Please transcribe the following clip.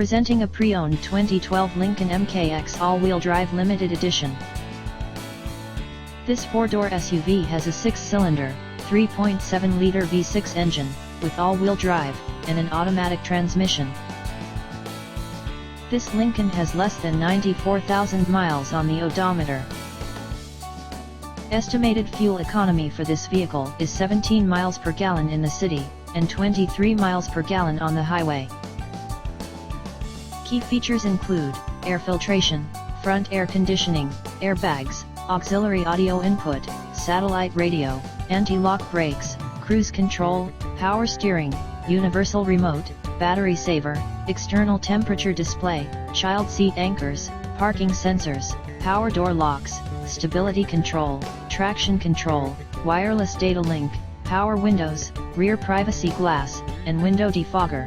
Presenting a pre-owned 2012 Lincoln MKX all-wheel drive limited edition. This four-door SUV has a six-cylinder, 3.7-liter V6 engine, with all-wheel drive, and an automatic transmission. This Lincoln has less than 94,000 miles on the odometer. Estimated fuel economy for this vehicle is 17 miles per gallon in the city, and 23 miles per gallon on the highway. Key features include air filtration, front air conditioning, airbags, auxiliary audio input, satellite radio, anti-lock brakes, cruise control, power steering, universal remote, battery saver, external temperature display, child seat anchors, parking sensors, power door locks, stability control, traction control, wireless data link, power windows, rear privacy glass, and window defogger.